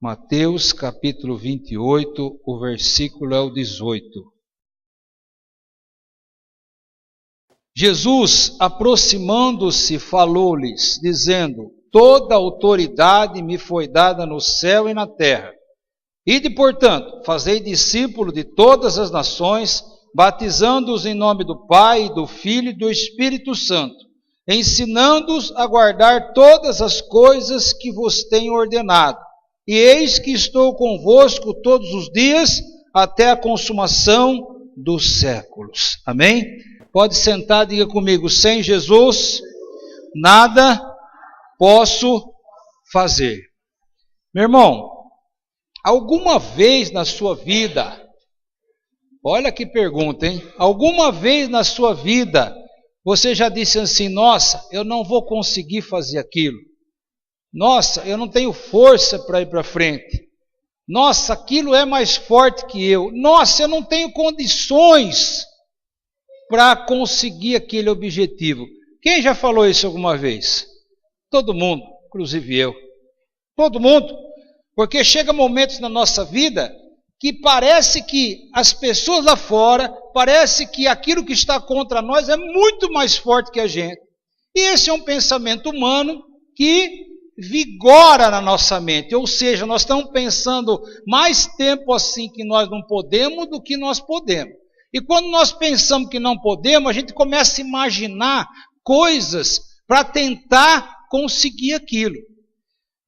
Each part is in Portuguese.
Mateus capítulo 28, o versículo é o 18. Jesus, aproximando-se, falou-lhes, dizendo: toda autoridade me foi dada no céu e na terra. Ide, portanto, fazei discípulos de todas as nações, batizando-os em nome do Pai, do Filho e do Espírito Santo, ensinando-os a guardar todas as coisas que vos tenho ordenado. E eis que estou convosco todos os dias, até a consumação dos séculos. Amém? Pode sentar, diga comigo: sem Jesus, nada posso fazer. Meu irmão, alguma vez na sua vida, olha que pergunta, hein? Alguma vez na sua vida, você já disse assim: nossa, eu não vou conseguir fazer aquilo. Nossa, eu não tenho força para ir para frente. Nossa, aquilo é mais forte que eu. Nossa, eu não tenho condições para conseguir aquele objetivo. Quem já falou isso alguma vez? Todo mundo, inclusive eu. Todo mundo. Porque chega momentos na nossa vida que parece que as pessoas lá fora, parece que aquilo que está contra nós é muito mais forte que a gente. E esse é um pensamento humano que vigora na nossa mente, ou seja, nós estamos pensando mais tempo assim que nós não podemos do que nós podemos. E quando nós pensamos que não podemos, a gente começa a imaginar coisas para tentar conseguir aquilo.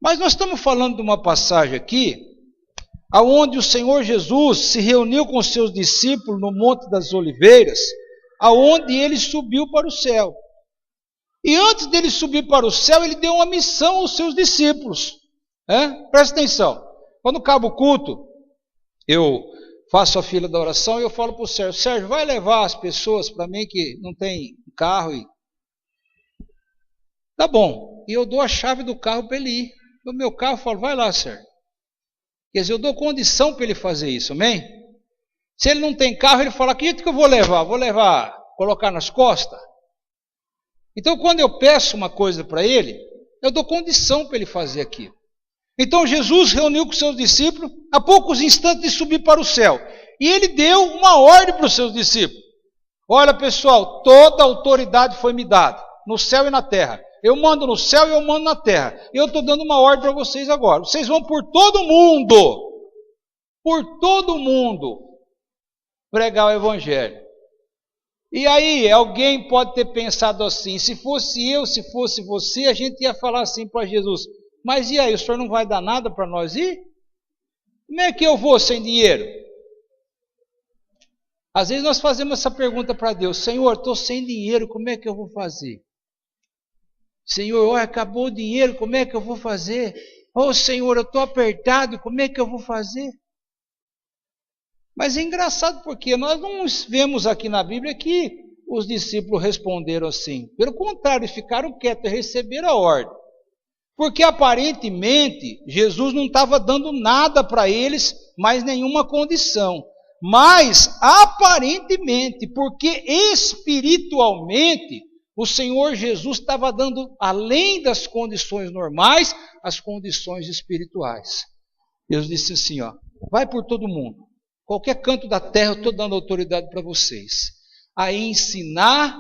Mas nós estamos falando de uma passagem aqui, aonde o Senhor Jesus se reuniu com os seus discípulos no Monte das Oliveiras, aonde ele subiu para o céu. E antes dele subir para o céu, ele deu uma missão aos seus discípulos. Presta atenção. Quando acaba o culto, eu faço a fila da oração e eu falo para o Sérgio: Sérgio, vai levar as pessoas para mim que não tem carro. Tá bom. E eu dou a chave do carro para ele ir. No meu carro eu falo: vai lá, Sérgio. Quer dizer, eu dou condição para ele fazer isso, amém? Se ele não tem carro, ele fala: acredita que eu vou levar? Vou levar, colocar nas costas? Então, quando eu peço uma coisa para ele, eu dou condição para ele fazer aquilo. Então, Jesus reuniu com seus discípulos a poucos instantes de subir para o céu. E ele deu uma ordem para os seus discípulos: olha, pessoal, toda a autoridade foi me dada, no céu e na terra. Eu mando no céu e eu mando na terra. E eu estou dando uma ordem para vocês agora. Vocês vão por todo mundo, pregar o evangelho. E aí, alguém pode ter pensado assim: se fosse eu, se fosse você, a gente ia falar assim para Jesus: mas e aí, o senhor não vai dar nada para nós ir? Como é que eu vou sem dinheiro? Às vezes nós fazemos essa pergunta para Deus: Senhor, estou sem dinheiro, como é que eu vou fazer? Senhor, olha, acabou o dinheiro, como é que eu vou fazer? Oh, Senhor, eu estou apertado, como é que eu vou fazer? Mas é engraçado porque nós não vemos aqui na Bíblia que os discípulos responderam assim. Pelo contrário, ficaram quietos e receberam a ordem. Porque aparentemente Jesus não estava dando nada para eles, mais nenhuma condição. Mas aparentemente, porque espiritualmente o Senhor Jesus estava dando, além das condições normais, as condições espirituais. Deus disse assim: ó, vai por todo mundo. Qualquer canto da terra eu estou dando autoridade para vocês, a ensinar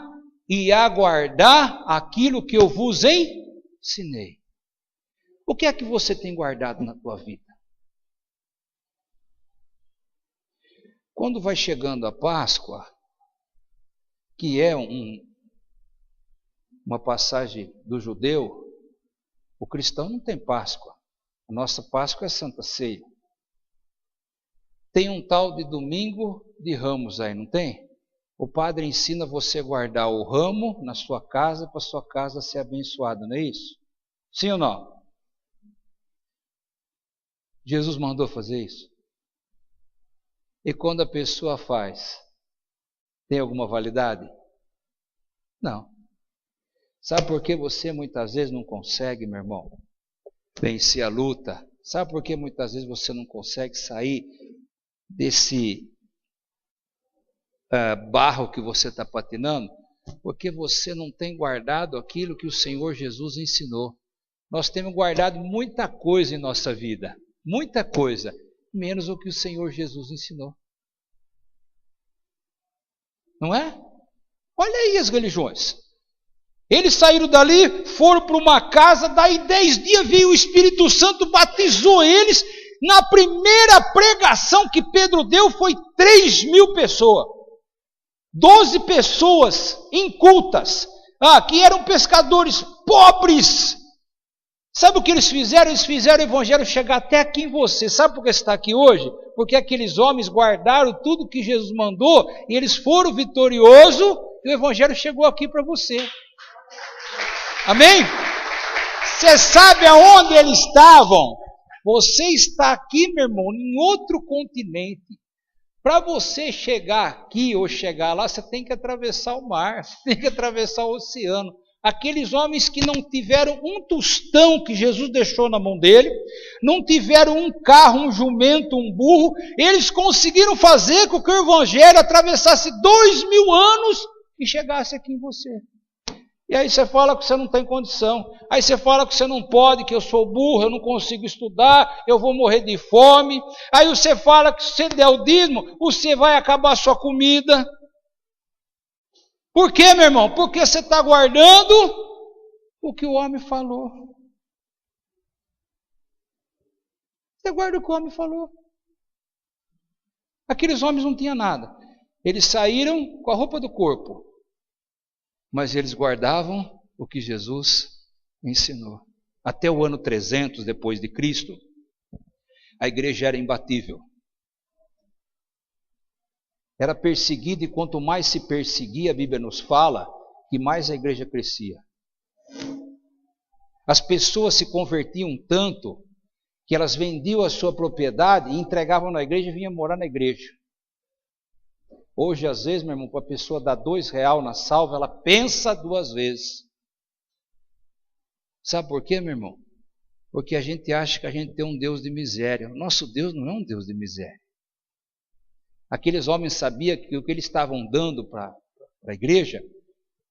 e a guardar aquilo que eu vos ensinei. O que é que você tem guardado na tua vida? Quando vai chegando a Páscoa, que é uma passagem do judeu, o cristão não tem Páscoa. A nossa Páscoa é Santa Ceia. Tem um tal de domingo de ramos aí, não tem? O padre ensina você a guardar o ramo na sua casa, para a sua casa ser abençoada, não é isso? Sim ou não? Jesus mandou fazer isso. E quando a pessoa faz, tem alguma validade? Não. Sabe por que você muitas vezes não consegue, meu irmão, vencer a luta? Sabe por que muitas vezes você não consegue sair desse barro que você está patinando? Porque você não tem guardado aquilo que o Senhor Jesus ensinou. Nós temos guardado muita coisa em nossa vida. muita coisa, menos o que o Senhor Jesus ensinou. Não é? Olha aí as religiões. Eles saíram dali, foram para uma casa, daí 10 dias veio o Espírito Santo, batizou eles. Na primeira pregação que Pedro deu foi 3.000 pessoas. 12 pessoas incultas, que eram pescadores pobres. Sabe o que eles fizeram? Eles fizeram o evangelho chegar até aqui em você. Sabe por que você está aqui hoje? Porque aqueles homens guardaram tudo que Jesus mandou e eles foram vitoriosos e o evangelho chegou aqui para você. Amém? Você sabe aonde eles estavam? Você está aqui, meu irmão, em outro continente. Para você chegar aqui ou chegar lá, você tem que atravessar o mar, você tem que atravessar o oceano. Aqueles homens que não tiveram um tostão que Jesus deixou na mão dele, não tiveram um carro, um jumento, um burro, eles conseguiram fazer com que o evangelho atravessasse 2.000 anos e chegasse aqui em você. E aí você fala que você não tem condição, aí você fala que você não pode, que eu sou burro, eu não consigo estudar, eu vou morrer de fome, aí você fala que se você der o dízimo, você vai acabar a sua comida. Por quê, meu irmão? Porque você está guardando o que o homem falou. Você guarda o que o homem falou. Aqueles homens não tinham nada. Eles saíram com a roupa do corpo, mas eles guardavam o que Jesus ensinou. Até o ano 300 depois de Cristo, a igreja era imbatível. Era perseguida e quanto mais se perseguia, a Bíblia nos fala, que mais a igreja crescia. As pessoas se convertiam tanto que elas vendiam a sua propriedade e entregavam na igreja e vinham morar na igreja. Hoje, às vezes, meu irmão, para a pessoa dar R$2 na salva, ela pensa 2 vezes. Sabe por quê, meu irmão? Porque a gente acha que a gente tem um Deus de miséria. O nosso Deus não é um Deus de miséria. Aqueles homens sabiam que o que eles estavam dando para a igreja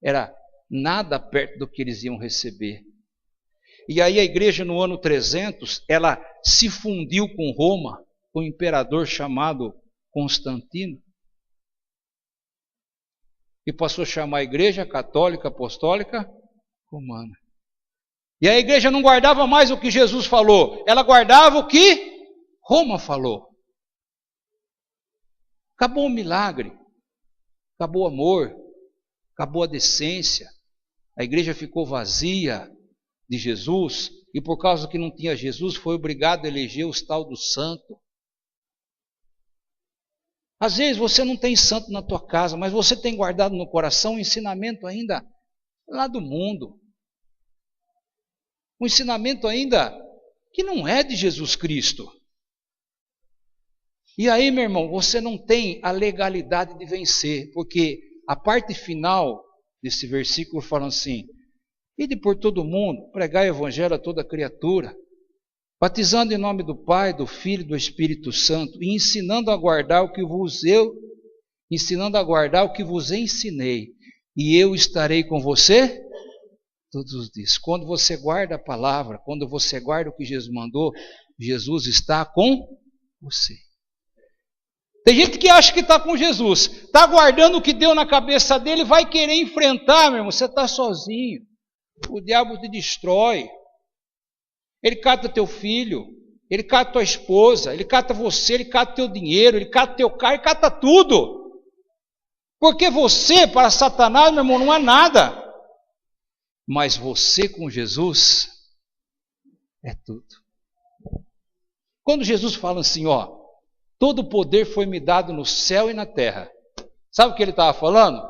era nada perto do que eles iam receber. E aí a igreja no ano 300, ela se fundiu com Roma, com um imperador chamado Constantino. E passou a chamar a igreja católica, apostólica, romana. E a igreja não guardava mais o que Jesus falou, ela guardava o que Roma falou. Acabou o milagre, acabou o amor, acabou a decência, a igreja ficou vazia de Jesus, e por causa que não tinha Jesus, foi obrigado a eleger os tal do santo. Às vezes você não tem santo na tua casa, mas você tem guardado no coração um ensinamento ainda lá do mundo. Um ensinamento ainda que não é de Jesus Cristo. E aí, meu irmão, você não tem a legalidade de vencer, porque a parte final desse versículo fala assim: ide por todo mundo, pregai o evangelho a toda criatura, batizando em nome do Pai, do Filho e do Espírito Santo, e ensinando a guardar o que vos ensinei, e eu estarei com você todos os dias. Quando você guarda a palavra, quando você guarda o que Jesus mandou, Jesus está com você. Tem gente que acha que está com Jesus, está guardando o que deu na cabeça dele, vai querer enfrentar, meu irmão, você está sozinho. O diabo te destrói. Ele cata teu filho, ele cata tua esposa, ele cata você, ele cata teu dinheiro, ele cata teu carro, ele cata tudo. Porque você, para Satanás, meu irmão, não é nada. Mas você com Jesus é tudo. Quando Jesus fala assim, todo o poder foi me dado no céu e na terra. Sabe o que ele estava falando?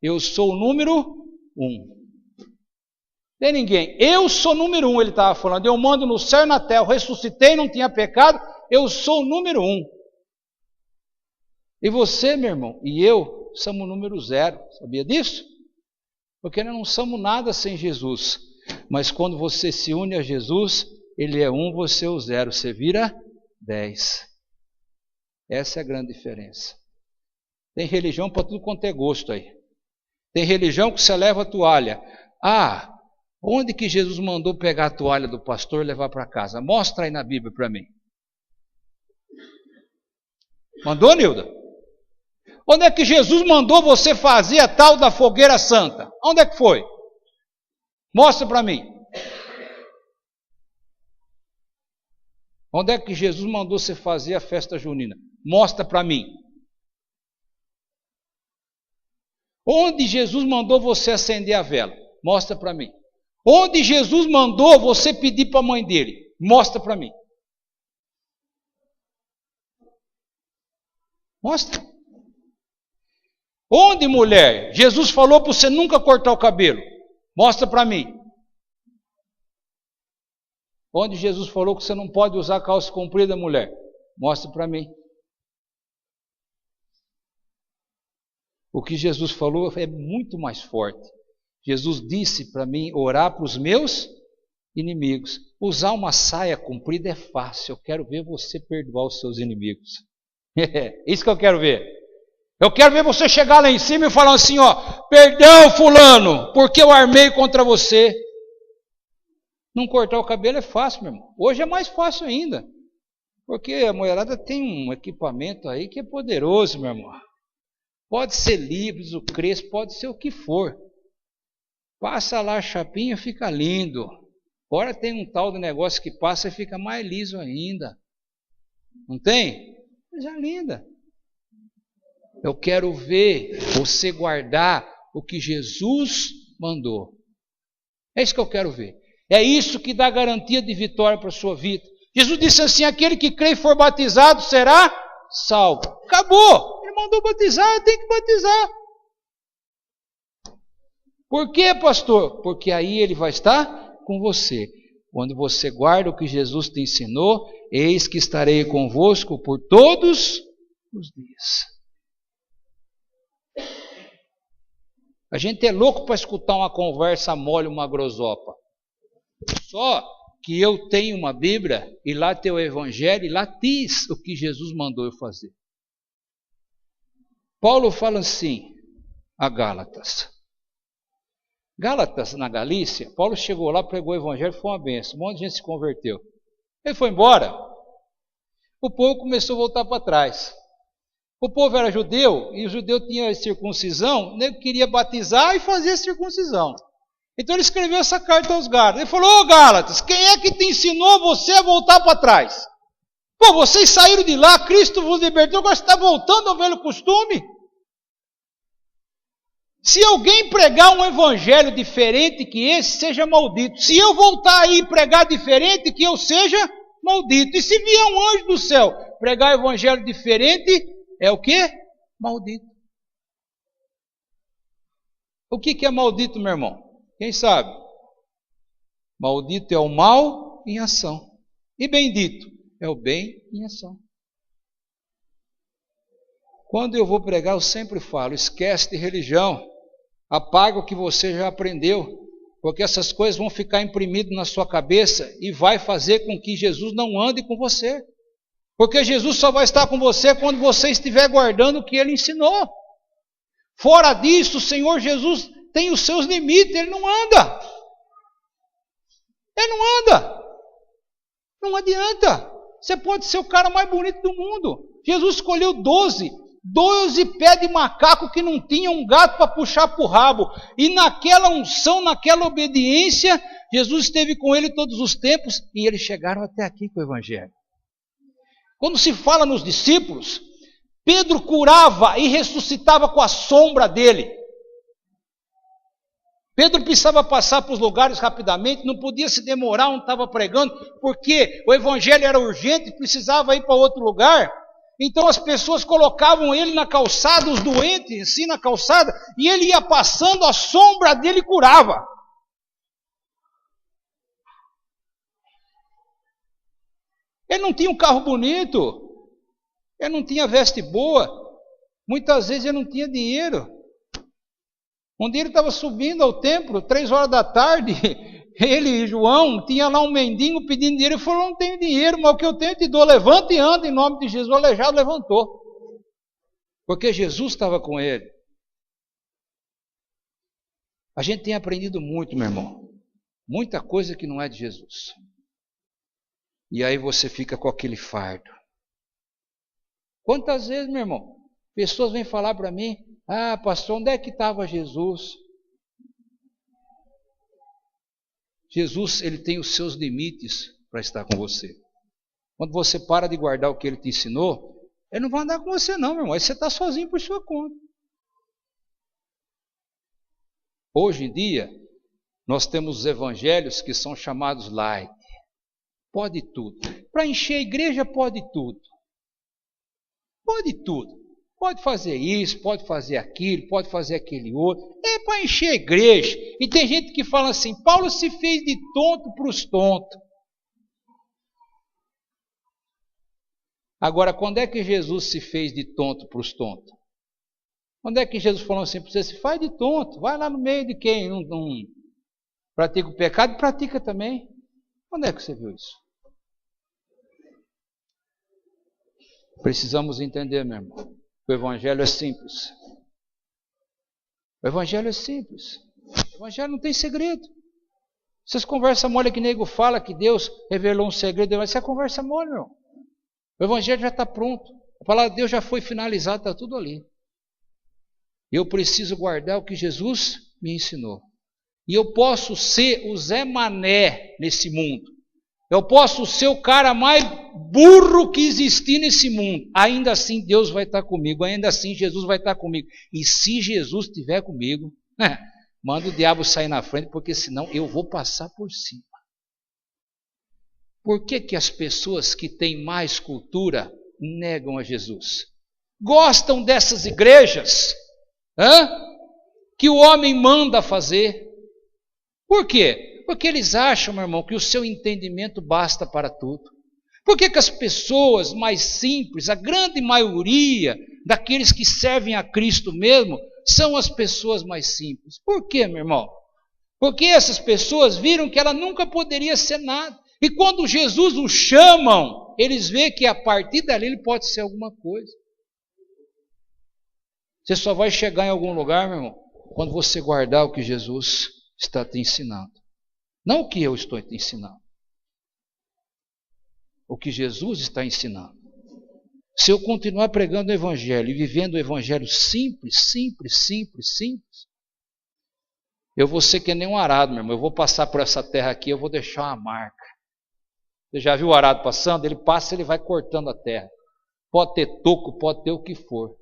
Eu sou o número 1. Tem ninguém. Eu sou o número 1, ele estava falando. Eu mando no céu e na terra. Eu ressuscitei, não tinha pecado. Eu sou o número 1. E você, meu irmão, e eu somos o número 0. Sabia disso? Porque nós não somos nada sem Jesus. Mas quando você se une a Jesus, ele é 1, você é o 0. Você vira 10. Essa é a grande diferença. Tem religião para tudo quanto é gosto aí. Tem religião que você leva a toalha. Onde que Jesus mandou pegar a toalha do pastor e levar para casa? Mostra aí na Bíblia para mim. Mandou, Nilda? Onde é que Jesus mandou você fazer a tal da fogueira santa? Onde é que foi? Mostra para mim. Onde é que Jesus mandou você fazer a festa junina? Mostra para mim. Onde Jesus mandou você acender a vela? Mostra para mim. Onde Jesus mandou você pedir para a mãe dele? Mostra para mim. Mostra. Onde, mulher, Jesus falou para você nunca cortar o cabelo? Mostra para mim. Onde Jesus falou que você não pode usar calça comprida, mulher? Mostra para mim. O que Jesus falou é muito mais forte. Jesus disse para mim orar para os meus inimigos. Usar uma saia comprida é fácil. Eu quero ver você perdoar os seus inimigos. Isso que eu quero ver. Eu quero ver você chegar lá em cima e falar assim, ó, perdão fulano, porque eu armei contra você. Não cortar o cabelo é fácil, meu irmão. Hoje é mais fácil ainda. Porque a mulherada tem um equipamento aí que é poderoso, meu irmão. Pode ser livres, o crespo, pode ser o que for. Passa lá a chapinha, fica lindo. Agora tem um tal de negócio que passa e fica mais liso ainda. Não tem? Coisa linda. Eu quero ver você guardar o que Jesus mandou. É isso que eu quero ver. É isso que dá garantia de vitória para a sua vida. Jesus disse assim, aquele que crê e for batizado será salvo. Acabou. Ele mandou batizar, tem que batizar. Por quê, pastor? Porque aí ele vai estar com você. Quando você guarda o que Jesus te ensinou, eis que estarei convosco por todos os dias. A gente é louco para escutar uma conversa mole, uma grosopa. Só que eu tenho uma Bíblia e lá tem o Evangelho e lá diz o que Jesus mandou eu fazer. Paulo fala assim a Gálatas. Gálatas, na Galícia, Paulo chegou lá, pregou o Evangelho, foi uma benção. Um monte de gente se converteu. Ele foi embora. O povo começou a voltar para trás. O povo era judeu, e o judeu tinha circuncisão, ele queria batizar e fazer circuncisão. Então ele escreveu essa carta aos Gálatas. Ele falou, ô Gálatas, quem é que te ensinou você a voltar para trás? Pô, vocês saíram de lá, Cristo vos libertou, agora você está voltando ao velho costume? Se alguém pregar um evangelho diferente que esse, seja maldito. Se eu voltar aí e pregar diferente, que eu seja maldito. E se vier um anjo do céu pregar evangelho diferente, é o quê? Maldito. O que é maldito, meu irmão? Quem sabe? Maldito é o mal em ação. E bendito é o bem em ação. Quando eu vou pregar, eu sempre falo, esquece de religião. Apaga o que você já aprendeu. Porque essas coisas vão ficar imprimidas na sua cabeça e vai fazer com que Jesus não ande com você. Porque Jesus só vai estar com você quando você estiver guardando o que Ele ensinou. Fora disso, o Senhor Jesus tem os seus limites, Ele não anda. Ele não anda. Não adianta. Você pode ser o cara mais bonito do mundo. Jesus escolheu 12 pés de macaco que não tinham um gato para puxar para o rabo. E naquela unção, naquela obediência, Jesus esteve com ele todos os tempos e eles chegaram até aqui com o Evangelho. Quando se fala nos discípulos, Pedro curava e ressuscitava com a sombra dele. Pedro precisava passar para os lugares rapidamente, não podia se demorar onde estava pregando, porque o evangelho era urgente, precisava ir para outro lugar. Então as pessoas colocavam ele na calçada, os doentes assim na calçada, e ele ia passando, a sombra dele curava. Ele não tinha um carro bonito, ele não tinha veste boa, muitas vezes ele não tinha dinheiro. Um dia ele estava subindo ao templo, 3 horas da tarde, ele e João, tinha lá um mendigo pedindo dinheiro, ele falou, não tenho dinheiro, mas o que eu tenho te dou, levanta e anda em nome de Jesus. O aleijado levantou, porque Jesus estava com ele. A gente tem aprendido muito, meu irmão, muita coisa que não é de Jesus. E aí você fica com aquele fardo. Quantas vezes, meu irmão, pessoas vêm falar para mim, pastor, onde é que estava Jesus? Jesus, ele tem os seus limites para estar com você. Quando você para de guardar o que ele te ensinou, ele não vai andar com você não, meu irmão. Aí você está sozinho por sua conta. Hoje em dia, nós temos os evangelhos que são chamados light. Pode tudo. Para encher a igreja, pode tudo. Pode tudo. Pode fazer isso, pode fazer aquilo, pode fazer aquele outro. É para encher a igreja. E tem gente que fala assim, Paulo se fez de tonto para os tontos. Agora, quando é que Jesus se fez de tonto para os tontos? Quando é que Jesus falou assim, você se faz de tonto, vai lá no meio de quem não pratica o pecado, pratica também. Quando é que você viu isso? Precisamos entender, meu irmão, o evangelho é simples. O evangelho é simples. O evangelho não tem segredo. Vocês conversam mole que nego fala que Deus revelou um segredo, mas isso é conversa mole, meu. O evangelho já está pronto. A palavra de Deus já foi finalizada, está tudo ali. Eu preciso guardar o que Jesus me ensinou. E eu posso ser o Zé Mané nesse mundo. Eu posso ser o cara mais burro que existir nesse mundo. Ainda assim Deus vai estar comigo. Ainda assim Jesus vai estar comigo. E se Jesus estiver comigo, manda o diabo sair na frente, porque senão eu vou passar por cima. Por que as pessoas que têm mais cultura negam a Jesus? Gostam dessas igrejas que o homem manda fazer. Por quê? Porque eles acham, meu irmão, que o seu entendimento basta para tudo. Por que as pessoas mais simples, a grande maioria daqueles que servem a Cristo mesmo, são as pessoas mais simples? Por quê, meu irmão? Porque essas pessoas viram que ela nunca poderia ser nada. E quando Jesus o chamam, eles veem que a partir dali ele pode ser alguma coisa. Você só vai chegar em algum lugar, meu irmão, quando você guardar o que Jesus está te ensinando. Não o que eu estou te ensinando. O que Jesus está ensinando. Se eu continuar pregando o evangelho e vivendo o evangelho simples, eu vou ser que nem um arado, meu irmão. Eu vou passar por essa terra aqui, eu vou deixar uma marca. Você já viu o arado passando? Ele passa, ele vai cortando a terra. Pode ter toco, pode ter o que for.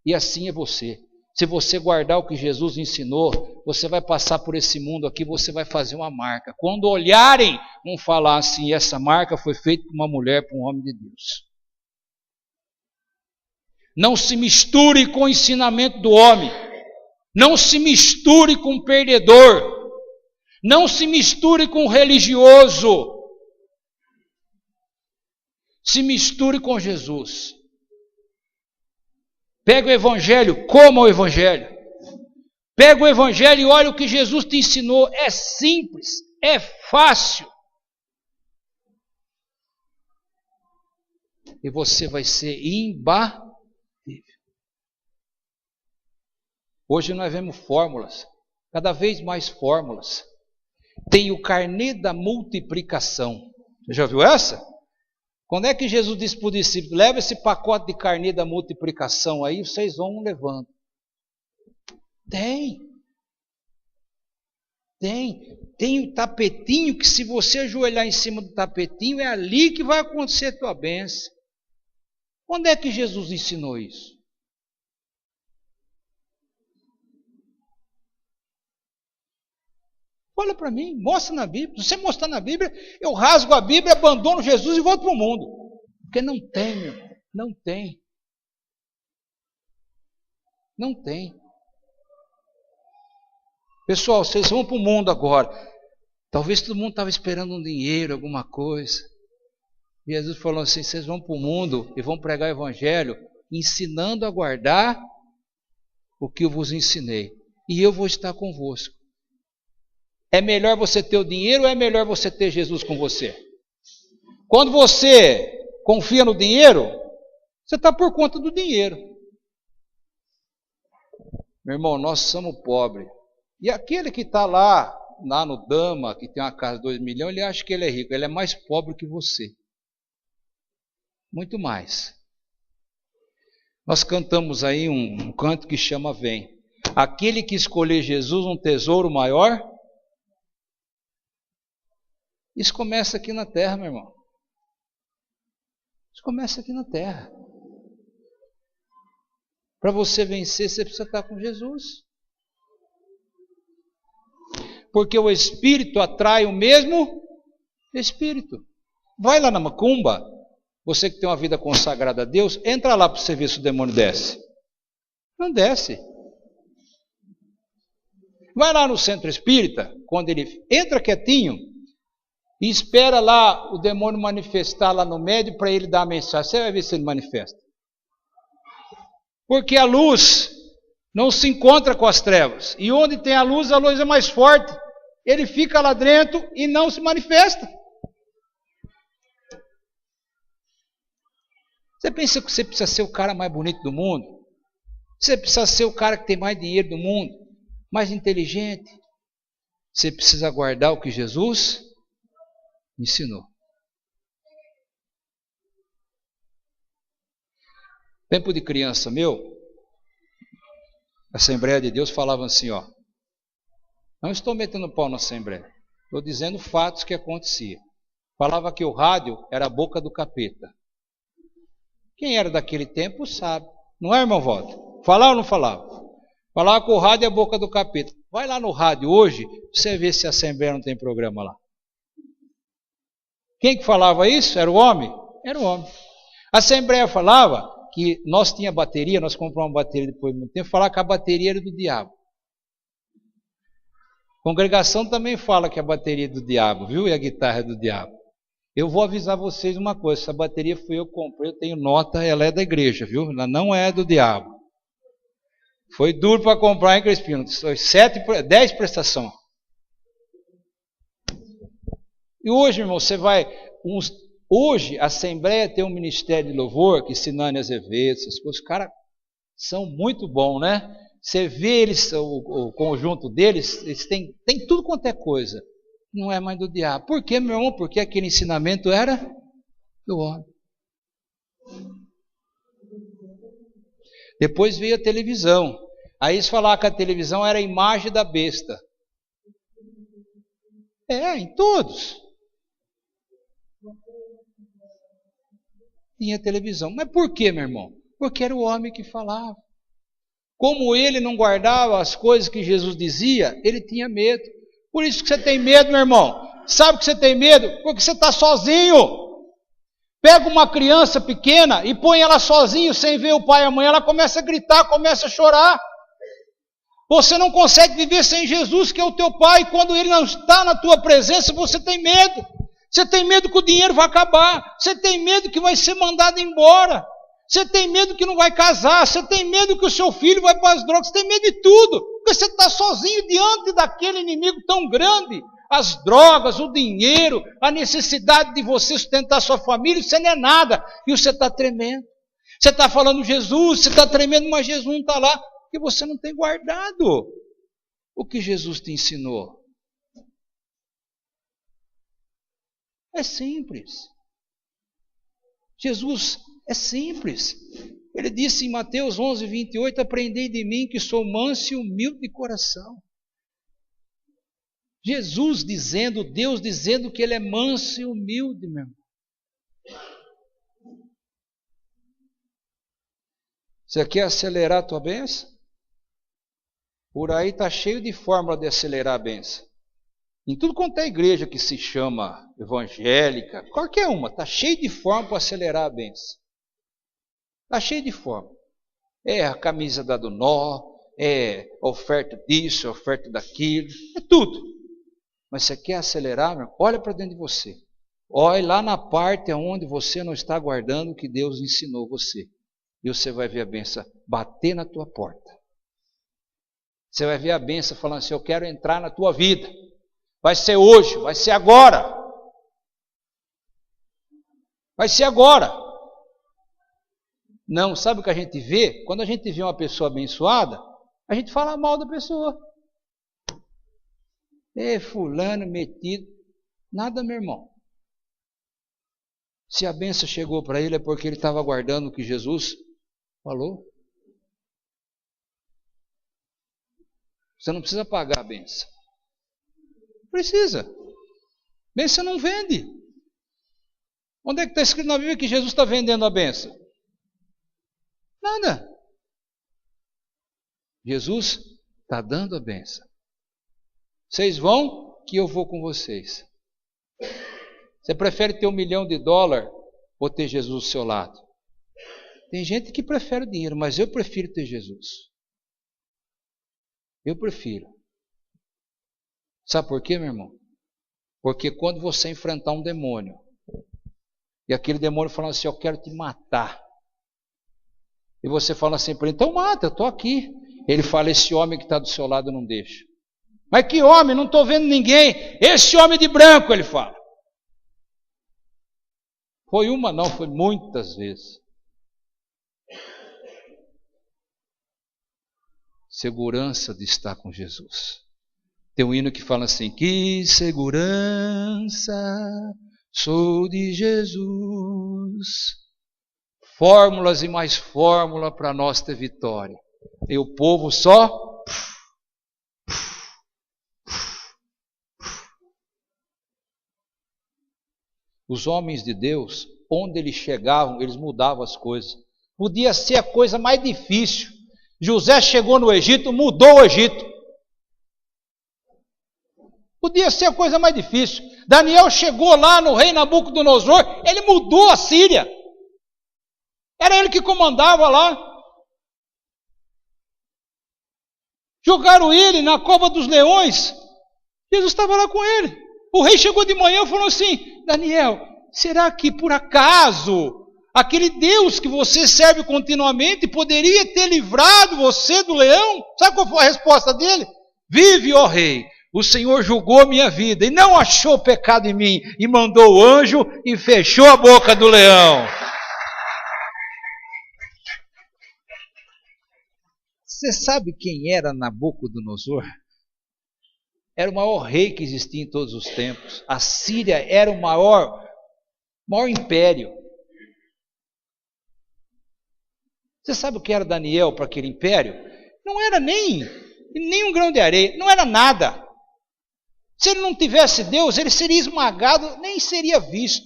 E assim é você. Se você guardar o que Jesus ensinou, você vai passar por esse mundo aqui, você vai fazer uma marca. Quando olharem, vão falar assim, essa marca foi feita por uma mulher, por um homem de Deus. Não se misture com o ensinamento do homem. Não se misture com o perdedor. Não se misture com o religioso. Se misture com Jesus. Pega o evangelho, coma o evangelho. Pega o evangelho e olha o que Jesus te ensinou. É simples, é fácil. E você vai ser imbatível. Hoje nós vemos fórmulas, cada vez mais fórmulas. Tem o carnê da multiplicação. Você já viu essa? Quando é que Jesus disse para o discípulo, leva esse pacote de carnê da multiplicação aí, vocês vão levando. Tem o tapetinho que se você ajoelhar em cima do tapetinho, é ali que vai acontecer a tua bênção. Quando é que Jesus ensinou isso? Olha para mim, mostra na Bíblia. Se você mostrar na Bíblia, eu rasgo a Bíblia, abandono Jesus e volto para o mundo. Porque não tem, meu irmão. Não tem. Não tem. Pessoal, vocês vão para o mundo agora. Talvez todo mundo estava esperando um dinheiro, alguma coisa. E Jesus falou assim, vocês vão para o mundo e vão pregar o Evangelho, ensinando a guardar o que eu vos ensinei. E eu vou estar convosco. É melhor você ter o dinheiro ou é melhor você ter Jesus com você? Quando você confia no dinheiro, você está por conta do dinheiro. Meu irmão, nós somos pobres. E aquele que está lá no Dama, que tem uma casa de 2 milhões, ele acha que ele é rico. Ele é mais pobre que você. Muito mais. Nós cantamos aí um canto que chama Vem. Aquele que escolher Jesus um tesouro maior, isso começa aqui na terra, meu irmão. Isso começa aqui na terra. Para você vencer, você precisa estar com Jesus. Porque o Espírito atrai o mesmo Espírito. Vai lá na macumba, você que tem uma vida consagrada a Deus, entra lá para você ver se o demônio desce. Não desce. Vai lá no centro espírita, quando ele entra quietinho, e espera lá o demônio manifestar lá no médio para ele dar a mensagem. Você vai ver se ele manifesta. Porque a luz não se encontra com as trevas. E onde tem a luz é mais forte. Ele fica lá dentro e não se manifesta. Você pensa que você precisa ser o cara mais bonito do mundo? Você precisa ser o cara que tem mais dinheiro do mundo? Mais inteligente? Você precisa guardar o que Jesus ensinou. Tempo de criança meu, a Assembleia de Deus falava assim, ó. Não estou metendo pau na Assembleia. Estou dizendo fatos que aconteciam. Falava que o rádio era a boca do capeta. Quem era daquele tempo sabe. Não é, irmão Walter? Falava ou não falava? Falava que o rádio é a boca do capeta. Vai lá no rádio hoje, você vê se a Assembleia não tem programa lá. Quem que falava isso? Era o homem? Era o homem. A Assembleia falava que nós tinha bateria, nós compramos uma bateria depois de muito tempo, falava que a bateria era do diabo. A congregação também fala que a bateria é do diabo, viu? E a guitarra é do diabo. Eu vou avisar vocês uma coisa, essa bateria fui eu que comprei, eu tenho nota, ela é da igreja, viu? Ela não é do diabo. Foi duro para comprar, hein, Crespino? 10 prestações. E hoje, irmão, você vai... Hoje, a Assembleia tem um ministério de louvor, que Sinane Azevedo, essas coisas, os caras são muito bons, né? Você vê eles, o conjunto deles, eles têm tudo quanto é coisa. Não é mais do diabo. Por quê, meu irmão? Porque aquele ensinamento era do homem. Depois veio a televisão. Aí eles falavam que a televisão era a imagem da besta. Em todos. Tinha televisão. Mas por quê, meu irmão? Porque era o homem que falava. Como ele não guardava as coisas que Jesus dizia, ele tinha medo. Por isso que você tem medo, meu irmão. Sabe que você tem medo? Porque você está sozinho. Pega uma criança pequena e põe ela sozinho, sem ver o pai e a mãe, ela começa a gritar, começa a chorar. Você não consegue viver sem Jesus, que é o teu pai. Quando ele não está na tua presença, você tem medo. Você tem medo que o dinheiro vai acabar. Você tem medo que vai ser mandado embora. Você tem medo que não vai casar. Você tem medo que o seu filho vai para as drogas. Você tem medo de tudo. Porque você está sozinho diante daquele inimigo tão grande. As drogas, o dinheiro, a necessidade de você sustentar sua família, você não é nada. E você está tremendo. Você está falando Jesus, você está tremendo, mas Jesus não está lá. Porque você não tem guardado o que Jesus te ensinou. É simples. Jesus é simples. Ele disse em Mateus 11, 28, aprendei de mim que sou manso e humilde de coração. Jesus dizendo, Deus dizendo que ele é manso e humilde, meu irmão. Você quer acelerar a tua bênção? Por aí está cheio de fórmula de acelerar a bênção. Em tudo quanto é igreja que se chama evangélica, qualquer uma, está cheio de forma para acelerar a bênção. Está cheio de forma. É a camisa dado nó, é oferta disso, oferta daquilo, é tudo. Mas você quer acelerar, meu? Olha para dentro de você. Olha lá na parte onde você não está guardando o que Deus ensinou você. E você vai ver a bênção bater na tua porta. Você vai ver a bênção falando assim, eu quero entrar na tua vida. Vai ser hoje, vai ser agora. Vai ser agora. Não, sabe o que a gente vê? Quando a gente vê uma pessoa abençoada, a gente fala mal da pessoa. Fulano metido. Nada, meu irmão. Se a bênção chegou para ele é porque ele estava guardando o que Jesus Falou. Você não precisa pagar a bênção. Precisa. Bênção não vende. Onde é que está escrito na Bíblia que Jesus está vendendo a bênção? Nada. Jesus está dando a bênção. Vocês vão, que eu vou com vocês. Você prefere ter $1 milhão ou ter Jesus do seu lado? Tem gente que prefere o dinheiro, mas eu prefiro ter Jesus. Eu prefiro. Sabe por quê, meu irmão? Porque quando você enfrentar um demônio, e aquele demônio falando assim, eu quero te matar. E você fala assim para ele, então mata, eu estou aqui. Ele fala, esse homem que está do seu lado não deixa. Mas que homem? Não estou vendo ninguém. Esse homem de branco, ele fala. Foi uma não, foi muitas vezes. Segurança de estar com Jesus. Tem um hino que fala assim, que segurança sou de Jesus. Fórmulas e mais fórmula para nós ter vitória. E o povo só... Os homens de Deus, onde eles chegavam, eles mudavam as coisas. Podia ser a coisa mais difícil. José chegou no Egito, mudou o Egito. Podia ser a coisa mais difícil. Daniel chegou lá no rei Nabucodonosor, ele mudou a Síria. Era ele que comandava lá. Jogaram ele na cova dos leões. Jesus estava lá com ele. O rei chegou de manhã e falou assim, Daniel, será que por acaso aquele Deus que você serve continuamente poderia ter livrado você do leão? Sabe qual foi a resposta dele? Vive, ó rei, o Senhor julgou a minha vida e não achou pecado em mim e mandou o anjo e fechou a boca do leão. Você sabe quem era Nabucodonosor? Era o maior rei que existia em todos os tempos. A Síria era o maior império. Você sabe o que era Daniel para aquele império? Não era nem um grão de areia, não era nada. Se ele não tivesse Deus, ele seria esmagado, nem seria visto.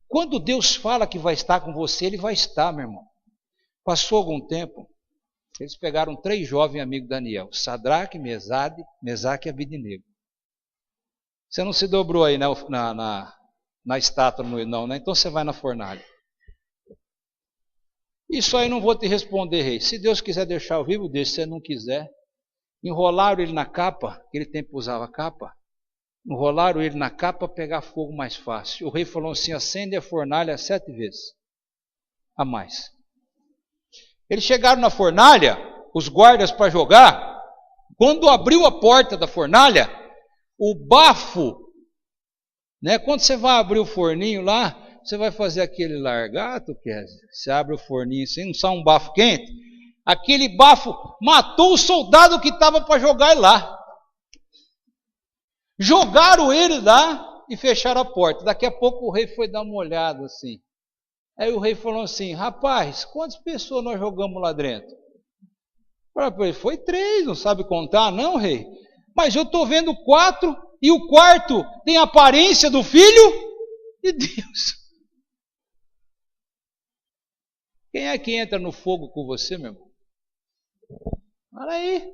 Quando Deus fala que vai estar com você, ele vai estar, meu irmão. Passou algum tempo, eles pegaram 3 jovens amigos de Daniel, Sadraque, Mesaque e Abidnego. Você não se dobrou aí na estátua, não, né? Então você vai na fornalha. Isso aí não vou te responder, rei. Se Deus quiser deixar eu vivo, deixa. Se você não quiser. Enrolaram ele na capa, aquele tempo usava capa. Enrolaram ele na capa para pegar fogo mais fácil. O rei falou assim, acende a fornalha 7 vezes. A mais. Eles chegaram na fornalha, os guardas para jogar. Quando abriu a porta da fornalha, o bafo, né? Quando você vai abrir o forninho lá, você vai fazer aquele largato, você abre o forninho assim, não sai um bafo quente. Aquele bafo matou o soldado que estava para jogar ele lá. Jogaram ele lá e fecharam a porta. Daqui a pouco o rei foi dar uma olhada assim. Aí o rei falou assim, rapaz, quantas pessoas nós jogamos lá dentro? Foi 3, não sabe contar não, rei? Mas eu estou vendo 4 e o quarto tem a aparência do Filho de Deus. Quem é que entra no fogo com você, meu irmão? Olha aí,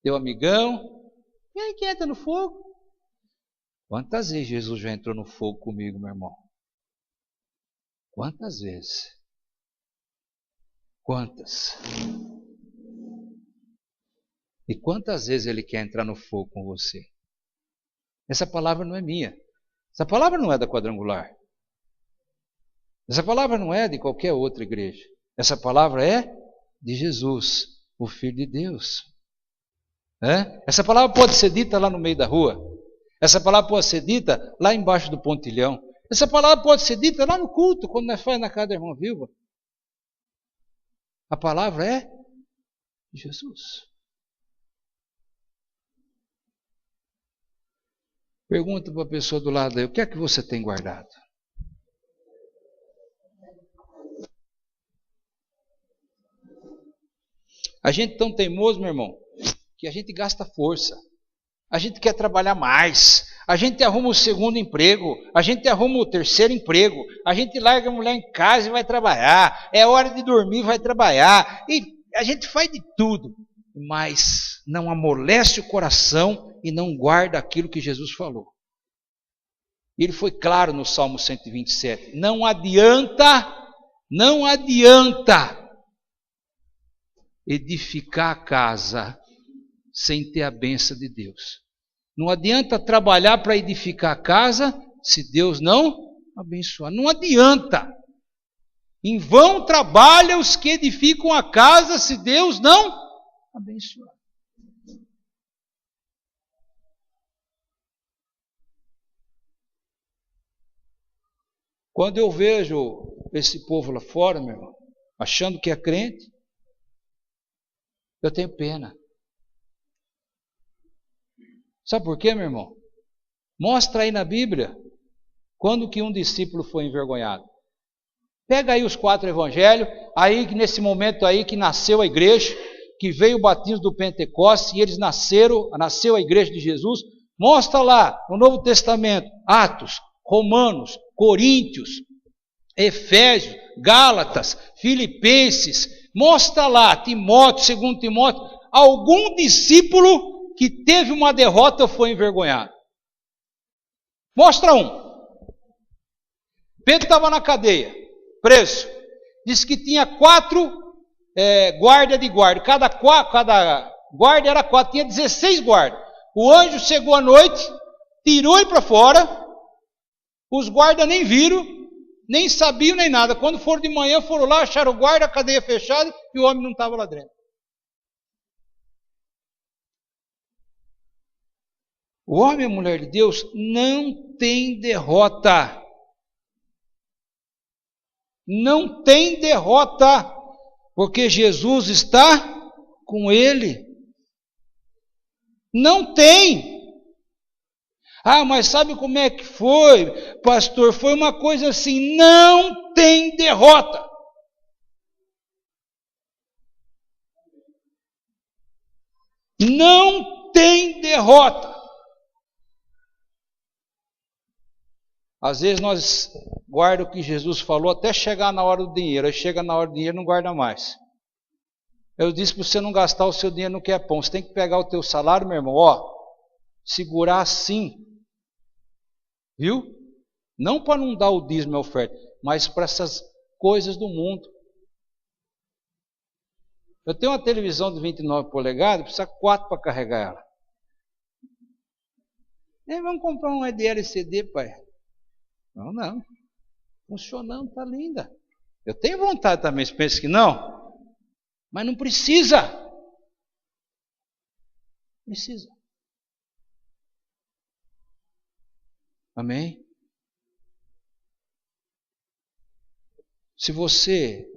teu amigão. Quem é que entra no fogo? Quantas vezes Jesus já entrou no fogo comigo, meu irmão? Quantas vezes? Quantas? E quantas vezes Ele quer entrar no fogo com você? Essa palavra não é minha. Essa palavra não é da Quadrangular. Essa palavra não é de qualquer outra igreja. Essa palavra é de Jesus, o Filho de Deus. Essa palavra pode ser dita lá no meio da rua. Essa palavra pode ser dita lá embaixo do pontilhão. Essa palavra pode ser dita lá no culto, quando nós fazemos na casa da irmã viúva. A palavra é Jesus. Pergunta para a pessoa do lado aí, o que é que você tem guardado? A gente é tão teimoso, meu irmão, que a gente gasta força. A gente quer trabalhar mais. A gente arruma o segundo emprego. A gente arruma o terceiro emprego. A gente larga a mulher em casa e vai trabalhar. É hora de dormir, vai trabalhar. E a gente faz de tudo. Mas não amolece o coração e não guarda aquilo que Jesus falou. Ele foi claro no Salmo 127. Não adianta edificar a casa sem ter a bênção de Deus. Não adianta trabalhar para edificar a casa se Deus não abençoar. Não adianta. Em vão trabalham os que edificam a casa se Deus não abençoar. Quando eu vejo esse povo lá fora, meu irmão, achando que é crente, eu tenho pena. Sabe por quê, meu irmão? Mostra aí na Bíblia quando que um discípulo foi envergonhado. Pega aí os 4 evangelhos, aí nesse momento aí que nasceu a igreja, que veio o batismo do Pentecostes e eles nasceu a igreja de Jesus. Mostra lá no Novo Testamento, Atos, Romanos, Coríntios, Efésios, Gálatas, Filipenses. Mostra lá, Timóteo, 2 Timóteo, algum discípulo que teve uma derrota ou foi envergonhado. Mostra um. Pedro estava na cadeia, preso. Disse que tinha 4 guardas de guarda. Cada guarda era 4, tinha 16 guardas. O anjo chegou à noite, tirou ele para fora. Os guardas nem viram, nem sabiam nem nada. Quando foram de manhã, foram lá, acharam o guarda, a cadeia fechada e o homem não estava lá dentro. O homem e a mulher de Deus não tem derrota. Não tem derrota, porque Jesus está com ele. Não tem. Ah, mas sabe como é que foi, pastor? Foi uma coisa assim, não tem derrota. Não tem derrota. Às vezes nós guardamos o que Jesus falou até chegar na hora do dinheiro. Aí chega na hora do dinheiro e não guarda mais. Eu disse para você não gastar o seu dinheiro no que é pão. Você tem que pegar o teu salário, meu irmão, segurar assim. Viu? Não para não dar o dízimo e a oferta, mas para essas coisas do mundo. Eu tenho uma televisão de 29 polegadas, precisa 4 para carregar ela. Vamos comprar um LCD, pai. Não. Funcionando, está linda. Eu tenho vontade também, você pensa que não? Mas não precisa. Precisa. Amém? Se você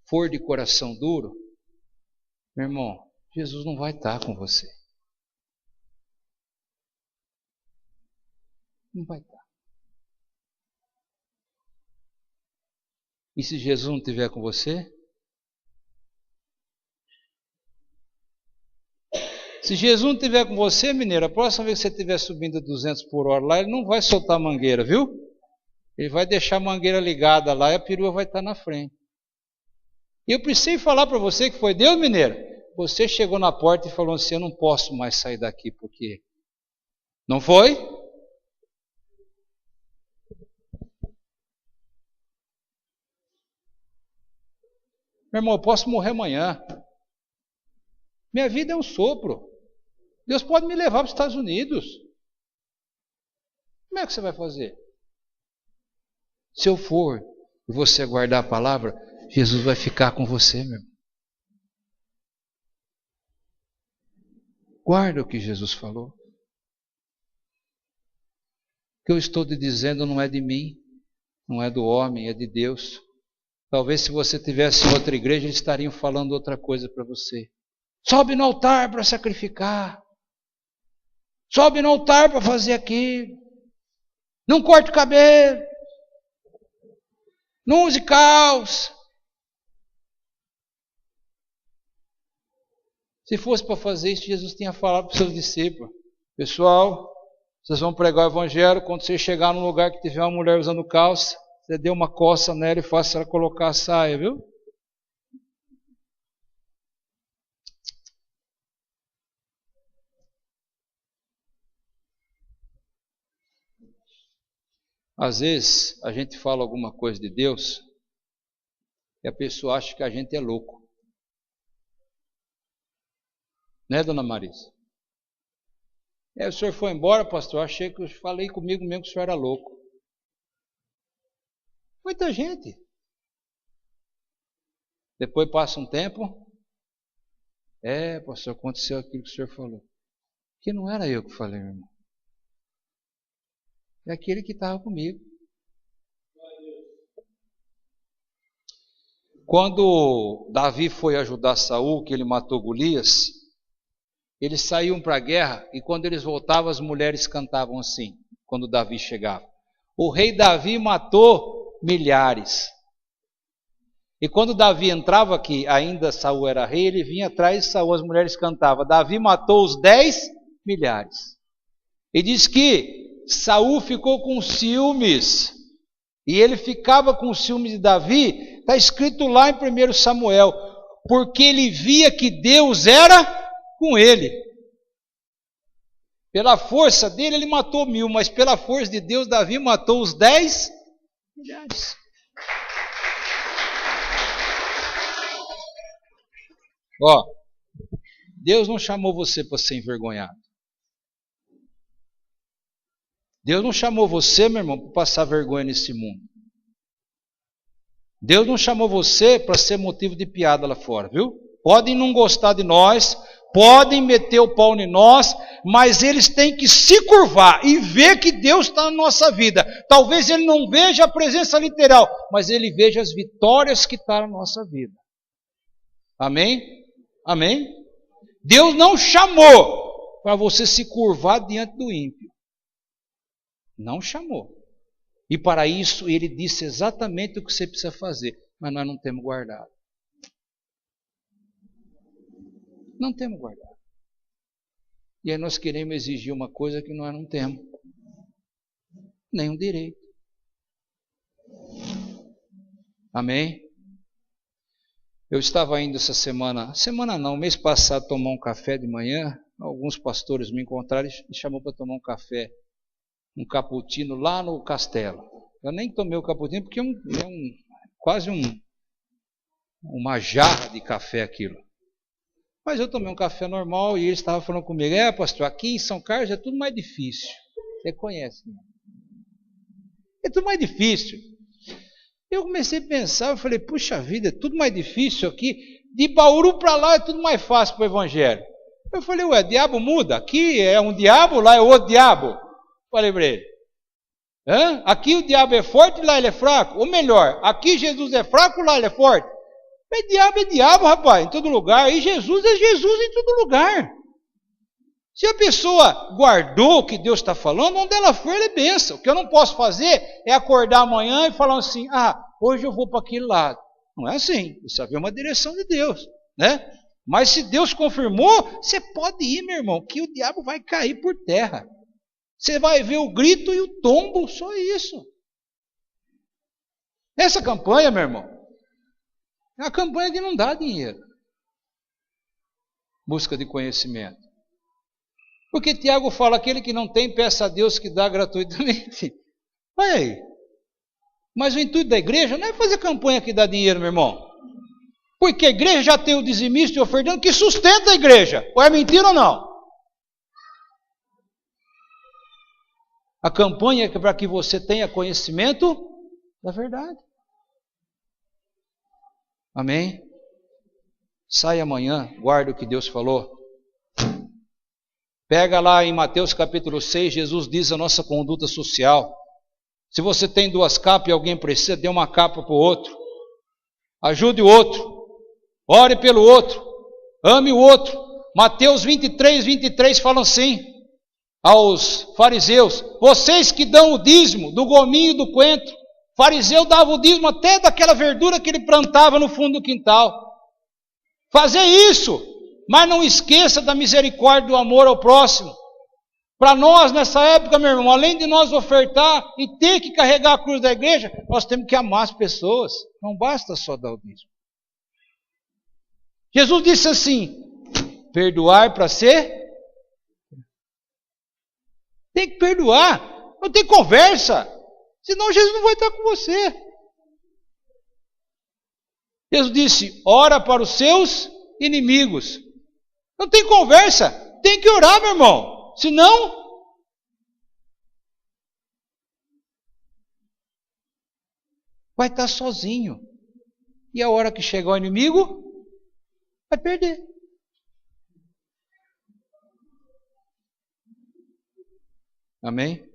for de coração duro, meu irmão, Jesus não vai estar com você. Não vai estar. E se Jesus não estiver com você? Se Jesus não estiver com você, mineiro, a próxima vez que você estiver subindo a 200 por hora lá, ele não vai soltar a mangueira, viu? Ele vai deixar a mangueira ligada lá e a perua vai estar na frente. E eu precisei falar para você que foi Deus, mineiro. Você chegou na porta e falou assim, eu não posso mais sair daqui porque... Não foi? Meu irmão, eu posso morrer amanhã. Minha vida é um sopro. Deus pode me levar para os Estados Unidos. Como é que você vai fazer? Se eu for e você guardar a palavra, Jesus vai ficar com você, meu irmão. Guarda o que Jesus falou. O que eu estou te dizendo não é de mim, não é do homem, é de Deus. Talvez se você tivesse em outra igreja, eles estariam falando outra coisa para você. Sobe no altar para sacrificar. Sobe no altar para fazer aquilo. Não corte o cabelo. Não use calça. Se fosse para fazer isso, Jesus tinha falado para os seus discípulos: pessoal, vocês vão pregar o evangelho, quando você chegar num lugar que tiver uma mulher usando calça, você dê uma coça nela e faça ela colocar a saia, viu? Às vezes, a gente fala alguma coisa de Deus e a pessoa acha que a gente é louco. Né, dona Marisa? O senhor foi embora, pastor? Achei que eu falei comigo mesmo que o senhor era louco. Muita gente. Depois passa um tempo. Pastor, aconteceu aquilo que o senhor falou. Que não era eu que falei, meu irmão. É aquele que estava comigo. Quando Davi foi ajudar Saul, que ele matou Golias, eles saíam para a guerra e quando eles voltavam, as mulheres cantavam assim, quando Davi chegava. O rei Davi matou milhares. E quando Davi entrava aqui, ainda Saul era rei, ele vinha atrás de Saul, as mulheres cantavam: Davi matou os 10 milhares. E diz que Saul ficou com ciúmes, e ele ficava com ciúmes de Davi, está escrito lá em 1 Samuel, porque ele via que Deus era com ele. Pela força dele, ele matou 1000, mas pela força de Deus, Davi matou os 10 milhares. Deus não chamou você para ser envergonhado. Deus não chamou você, meu irmão, para passar vergonha nesse mundo. Deus não chamou você para ser motivo de piada lá fora, viu? Podem não gostar de nós, podem meter o pau em nós, mas eles têm que se curvar e ver que Deus está na nossa vida. Talvez ele não veja a presença literal, mas ele veja as vitórias que estão na nossa vida. Amém? Amém? Deus não chamou para você se curvar diante do ímpio. Não chamou. E para isso ele disse exatamente o que você precisa fazer, mas nós não temos guardado. Não temos guardado. E aí nós queremos exigir uma coisa que nós não temos. Nenhum direito. Amém? Eu estava indo essa semana não, mês passado, tomar um café de manhã. Alguns pastores me encontraram e me chamou para tomar um café, um cappuccino lá no castelo. Eu nem tomei o cappuccino porque quase uma jarra de café aquilo. Mas eu tomei um café normal e ele estava falando comigo: pastor, aqui em São Carlos é tudo mais difícil. Você conhece, né? É tudo mais difícil. Eu comecei a pensar, eu falei: puxa vida, é tudo mais difícil aqui. De Bauru para lá é tudo mais fácil para o evangelho. Eu falei: diabo muda? Aqui é um diabo, lá é outro diabo. Falei para ele: aqui o diabo é forte, lá ele é fraco. Ou melhor, aqui Jesus é fraco, lá ele é forte. É diabo, rapaz, em todo lugar. E Jesus é Jesus em todo lugar. Se a pessoa guardou o que Deus está falando, onde ela for, ela é bênção. O que eu não posso fazer é acordar amanhã e falar assim: hoje eu vou para aquele lado. Não é assim. Você sabe, é uma direção de Deus, né? Mas se Deus confirmou, você pode ir, meu irmão, que o diabo vai cair por terra. Você vai ver o grito e o tombo, só isso. Essa campanha, meu irmão, é uma campanha que não dá dinheiro. Busca de conhecimento. Porque Tiago fala: aquele que não tem, peça a Deus que dá gratuitamente. Olha aí. Mas o intuito da igreja não é fazer campanha que dá dinheiro, meu irmão. Porque a igreja já tem o dizimista e o ofertante que sustenta a igreja. Ou é mentira ou não? A campanha é para que você tenha conhecimento da verdade. Amém? Sai amanhã, guarda o que Deus falou. Pega lá em Mateus capítulo 6, Jesus diz a nossa conduta social. Se você tem 2 capas e alguém precisa, dê uma capa para o outro. Ajude o outro. Ore pelo outro. Ame o outro. Mateus 23 fala assim aos fariseus: vocês que dão o dízimo do gominho e do coentro. O fariseu dava o dízimo até daquela verdura que ele plantava no fundo do quintal. Fazer isso Mas não esqueça da misericórdia e do amor ao próximo. Para nós, nessa época, meu irmão, além de nós ofertar e ter que carregar a cruz da igreja, nós temos que amar as pessoas. Não basta só dar o dízimo. Jesus disse assim: perdoar para ser? Tem que perdoar. Não tem conversa. Senão Jesus não vai estar com você. Jesus disse: ora para os seus inimigos. Não tem conversa. Tem que orar, meu irmão. Senão, vai estar sozinho. E a hora que chegar o inimigo, vai perder. Amém?